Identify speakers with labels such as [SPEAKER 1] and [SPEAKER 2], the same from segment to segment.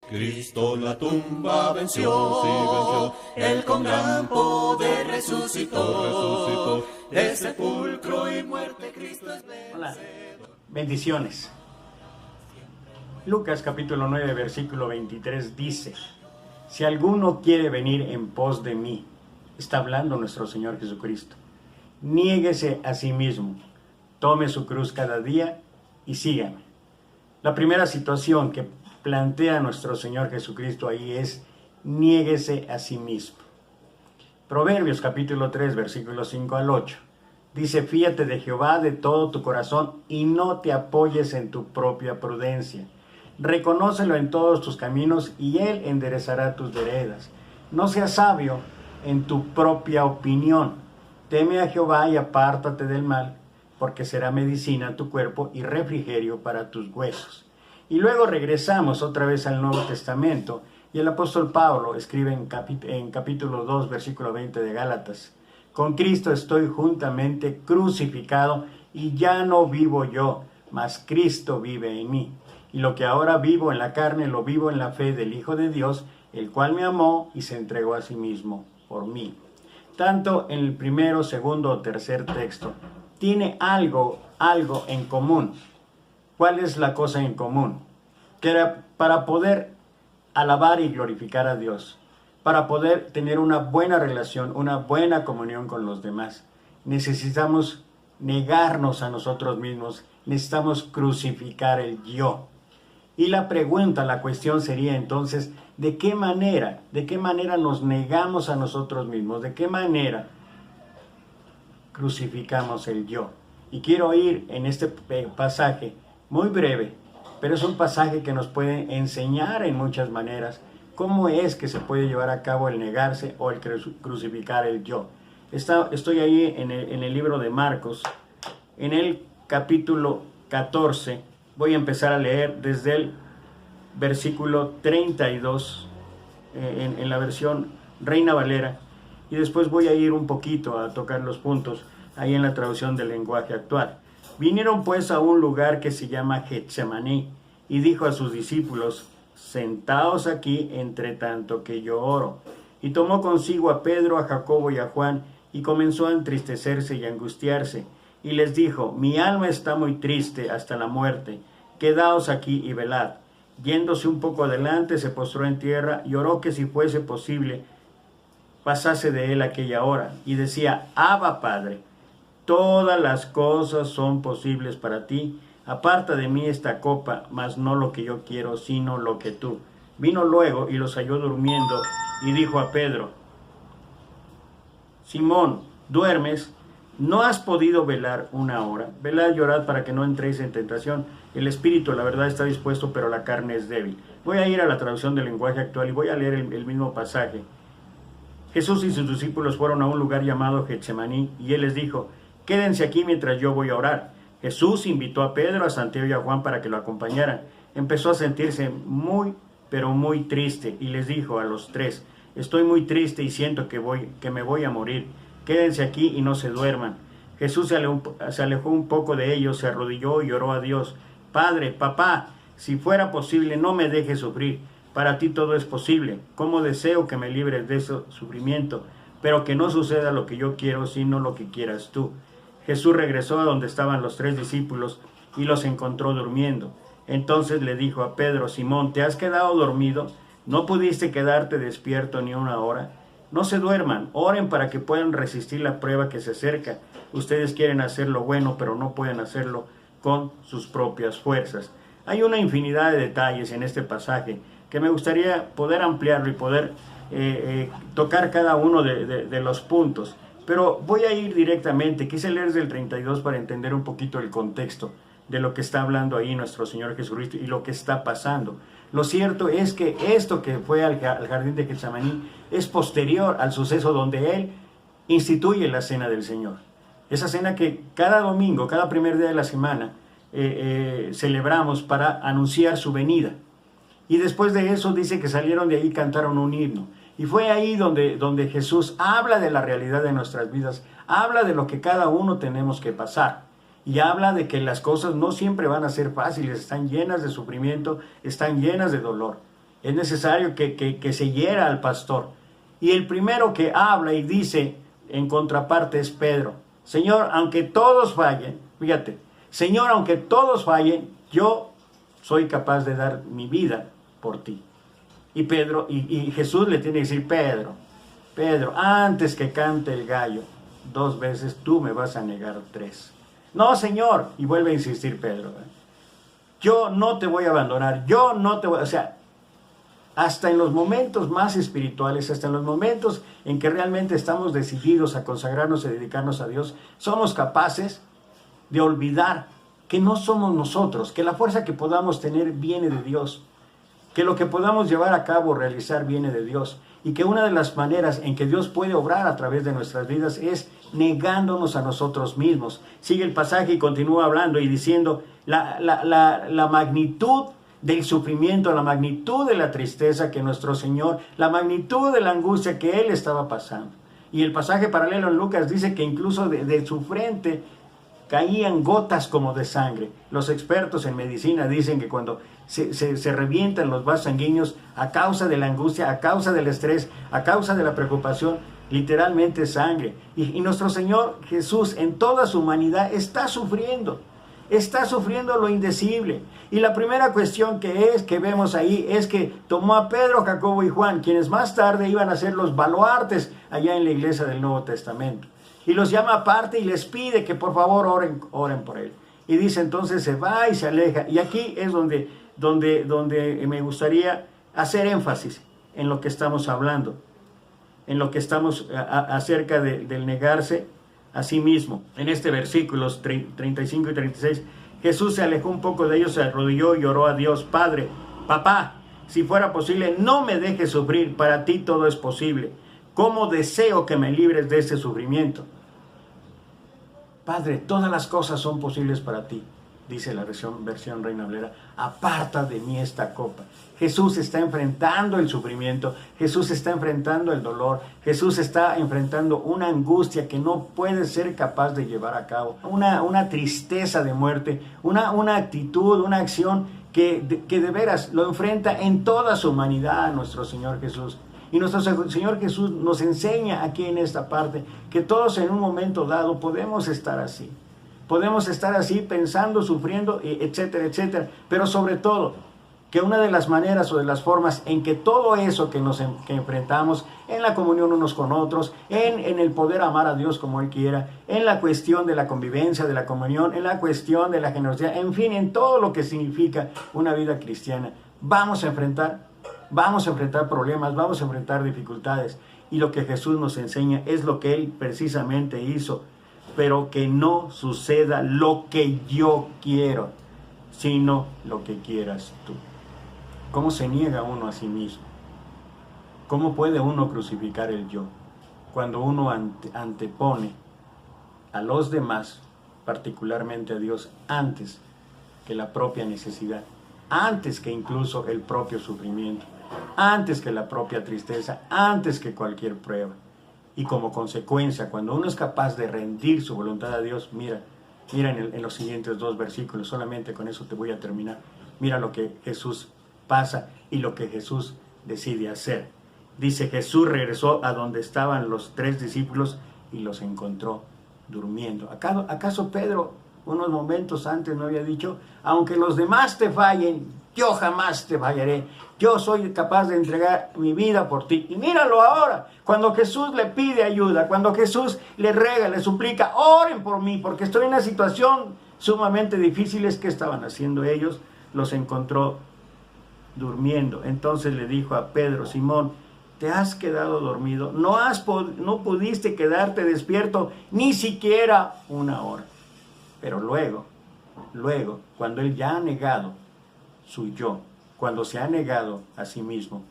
[SPEAKER 1] Cristo la tumba venció, Él con gran poder resucitó. De sepulcro y muerte Cristo es vencedor.
[SPEAKER 2] Hola, bendiciones. Lucas capítulo 9 versículo 23 dice: si alguno quiere venir en pos de mí, está hablando nuestro Señor Jesucristo, niéguese a sí mismo, tome su cruz cada día y sígame. La primera situación que plantea nuestro Señor Jesucristo ahí es: niéguese a sí mismo. Proverbios capítulo 3 versículos 5 al 8 dice: fíate de Jehová de todo tu corazón y no te apoyes en tu propia prudencia. Reconócelo en todos tus caminos y Él enderezará tus veredas. No seas sabio en tu propia opinión. Teme a Jehová y apártate del mal, porque será medicina a tu cuerpo y refrigerio para tus huesos. Y luego regresamos otra vez al Nuevo Testamento, y el apóstol Pablo escribe en capítulo 2, versículo 20 de Gálatas: con Cristo estoy juntamente crucificado, y ya no vivo yo, mas Cristo vive en mí. Y lo que ahora vivo en la carne, lo vivo en la fe del Hijo de Dios, el cual me amó y se entregó a sí mismo por mí. Tanto en el primero, segundo o tercer texto, tiene algo en común. ¿Cuál es la cosa en común? Que era para poder alabar y glorificar a Dios, para poder tener una buena relación, una buena comunión con los demás, necesitamos negarnos a nosotros mismos, necesitamos crucificar el yo. Y la pregunta, la cuestión sería entonces: ¿de qué manera nos negamos a nosotros mismos? ¿De qué manera crucificamos el yo? Y quiero ir en este pasaje muy breve, pero es un pasaje que nos puede enseñar en muchas maneras cómo es que se puede llevar a cabo el negarse o el crucificar el yo. Estoy ahí en el libro de Marcos, en el capítulo 14. Voy a empezar a leer desde el versículo 32 en la versión Reina Valera, y después voy a ir un poquito a tocar los puntos ahí en la traducción del lenguaje actual. Vinieron pues a un lugar que se llama Getsemaní, y dijo a sus discípulos: sentaos aquí entre tanto que yo oro. Y tomó consigo a Pedro, a Jacobo y a Juan, y comenzó a entristecerse y a angustiarse. Y les dijo: mi alma está muy triste hasta la muerte, quedaos aquí y velad. Yéndose un poco adelante, se postró en tierra y oró que si fuese posible pasase de él aquella hora. Y decía: Abba, Padre, todas las cosas son posibles para ti. Aparta de mí esta copa, mas no lo que yo quiero, sino lo que tú. Vino luego y los halló durmiendo, y dijo a Pedro: Simón, ¿duermes? ¿No has podido velar una hora? Velad y orad para que no entréis en tentación. El espíritu, la verdad, está dispuesto, pero la carne es débil. Voy a ir a la traducción del lenguaje actual y voy a leer el mismo pasaje. Jesús y sus discípulos fueron a un lugar llamado Getsemaní, y él les dijo: quédense aquí mientras yo voy a orar. Jesús invitó a Pedro, a Santiago y a Juan para que lo acompañaran. Empezó a sentirse muy, pero muy triste, y les dijo a los tres: estoy muy triste y siento que me voy a morir. Quédense aquí y no se duerman. Jesús se alejó un poco de ellos, se arrodilló y oró a Dios: Padre, papá, si fuera posible, no me dejes sufrir. Para ti todo es posible. Cómo deseo que me libres de ese sufrimiento, pero que no suceda lo que yo quiero, sino lo que quieras tú. Jesús regresó a donde estaban los tres discípulos y los encontró durmiendo. Entonces le dijo a Pedro: Simón, ¿te has quedado dormido? ¿No pudiste quedarte despierto ni una hora? No se duerman, oren para que puedan resistir la prueba que se acerca. Ustedes quieren hacer lo bueno, pero no pueden hacerlo con sus propias fuerzas. Hay una infinidad de detalles en este pasaje que me gustaría poder ampliarlo y poder tocar cada uno de los puntos. Pero voy a ir directamente, quise leer desde el 32 para entender un poquito el contexto de lo que está hablando ahí nuestro Señor Jesucristo y lo que está pasando. Lo cierto es que esto que fue al jardín de Getsemaní es posterior al suceso donde Él instituye la cena del Señor. Esa cena que cada domingo, cada primer día de la semana, celebramos para anunciar su venida. Y después de eso dice que salieron de ahí y cantaron un himno. Y fue ahí donde Jesús habla de la realidad de nuestras vidas, habla de lo que cada uno tenemos que pasar. Y habla de que las cosas no siempre van a ser fáciles, están llenas de sufrimiento, están llenas de dolor. Es necesario que se hiera al pastor. Y el primero que habla y dice en contraparte es Pedro. Señor, aunque todos fallen, fíjate, Señor, aunque todos fallen, yo soy capaz de dar mi vida por ti. Y Pedro, y Jesús le tiene que decir, Pedro, antes que cante el gallo, 2 veces tú me vas a negar 3. No, Señor, y vuelve a insistir Pedro, yo no te voy a abandonar, yo no te voy, o sea, hasta en los momentos más espirituales, hasta en los momentos en que realmente estamos decididos a consagrarnos y dedicarnos a Dios, somos capaces de olvidar que no somos nosotros, que la fuerza que podamos tener viene de Dios, que lo que podamos llevar a cabo, realizar, viene de Dios, y que una de las maneras en que Dios puede obrar a través de nuestras vidas es negándonos a nosotros mismos. Sigue el pasaje y continúa hablando y diciendo la magnitud del sufrimiento, la magnitud de la tristeza que nuestro Señor, la magnitud de la angustia que Él estaba pasando. Y el pasaje paralelo en Lucas dice que incluso de su frente caían gotas como de sangre. Los expertos en medicina dicen que cuando se revientan los vasos sanguíneos a causa de la angustia, a causa del estrés, a causa de la preocupación, literalmente sangre. Y nuestro Señor Jesús en toda su humanidad está sufriendo lo indecible. Y la primera cuestión que vemos ahí es que tomó a Pedro, Jacobo y Juan, quienes más tarde iban a ser los baluartes allá en la iglesia del Nuevo Testamento. Y los llama aparte y les pide que por favor oren por él. Y dice entonces se va y se aleja. Y aquí es donde me gustaría hacer énfasis en lo que estamos hablando, en lo que estamos acerca del negarse a sí mismo. En este versículos 35 y 36, Jesús se alejó un poco de ellos, se arrodilló y oró a Dios: Padre, Papá, si fuera posible, no me dejes sufrir, para ti todo es posible. ¿Cómo deseo que me libres de este sufrimiento? Padre, todas las cosas son posibles para ti, dice la versión Reina Valera. Aparta de mí esta copa. Jesús está enfrentando el sufrimiento, Jesús está enfrentando el dolor, Jesús está enfrentando una angustia que no puede ser capaz de llevar a cabo, una tristeza de muerte, una actitud, una acción que de veras lo enfrenta en toda su humanidad a nuestro Señor Jesús. Y nuestro Señor Jesús nos enseña aquí en esta parte que todos en un momento dado podemos estar así. Podemos estar así pensando, sufriendo, etcétera, etcétera. Pero sobre todo, que una de las maneras o de las formas en que todo eso que enfrentamos en la comunión unos con otros, en el poder amar a Dios como Él quiera, en la cuestión de la convivencia, de la comunión, en la cuestión de la generosidad, en fin, en todo lo que significa una vida cristiana, vamos a enfrentar problemas, vamos a enfrentar dificultades. Y lo que Jesús nos enseña es lo que Él precisamente hizo. Pero que no suceda lo que yo quiero, sino lo que quieras tú. ¿Cómo se niega uno a sí mismo? ¿Cómo puede uno crucificar el yo? Cuando uno antepone a los demás, particularmente a Dios, antes que la propia necesidad, antes que incluso el propio sufrimiento, antes que la propia tristeza, antes que cualquier prueba. Y como consecuencia, cuando uno es capaz de rendir su voluntad a Dios, mira en los siguientes 2 versículos, solamente con eso te voy a terminar. Mira lo que Jesús pasa y lo que Jesús decide hacer. Dice: Jesús regresó a donde estaban los 3 discípulos y los encontró durmiendo. ¿Acaso Pedro unos momentos antes no había dicho: aunque los demás te fallen, yo jamás te fallaré, yo soy capaz de entregar mi vida por ti? Y míralo ahora, cuando Jesús le pide ayuda, cuando Jesús le ruega, le suplica: oren por mí porque estoy en una situación sumamente difícil. ¿Qué estaban haciendo ellos? Los encontró durmiendo. Entonces le dijo a Pedro: Simón, ¿te has quedado dormido? ¿No pudiste quedarte despierto ni siquiera 1 hora? Pero luego, cuando él ya ha negado su yo, cuando se ha negado a sí mismo,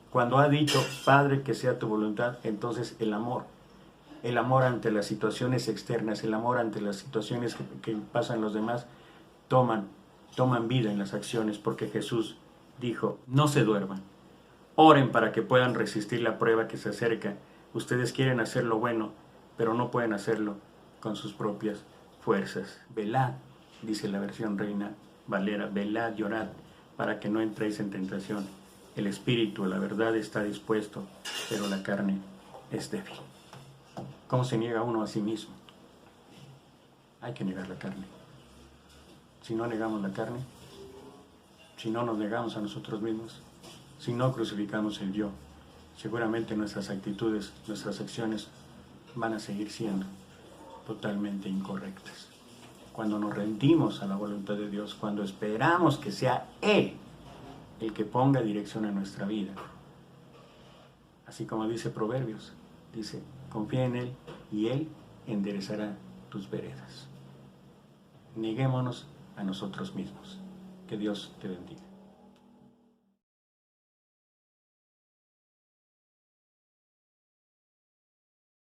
[SPEAKER 2] cuando ha dicho: Padre, que sea tu voluntad, entonces el amor ante las situaciones externas, el amor ante las situaciones que pasan los demás, toman vida en las acciones, porque Jesús dijo: no se duerman, oren para que puedan resistir la prueba que se acerca. Ustedes quieren hacer lo bueno, pero no pueden hacerlo con sus propias fuerzas. Velad, dice la versión Reina Valera, velad, llorad, para que no entréis en tentación. El espíritu, la verdad, está dispuesto, pero la carne es débil. ¿Cómo se niega uno a sí mismo? Hay que negar la carne. Si no negamos la carne, si no nos negamos a nosotros mismos, si no crucificamos el yo, seguramente nuestras actitudes, nuestras acciones van a seguir siendo totalmente incorrectas. Cuando nos rendimos a la voluntad de Dios, cuando esperamos que sea Él el que ponga dirección a nuestra vida, así como dice Proverbios, dice, confía en Él y Él enderezará tus veredas. Neguémonos a nosotros mismos. Que Dios te bendiga.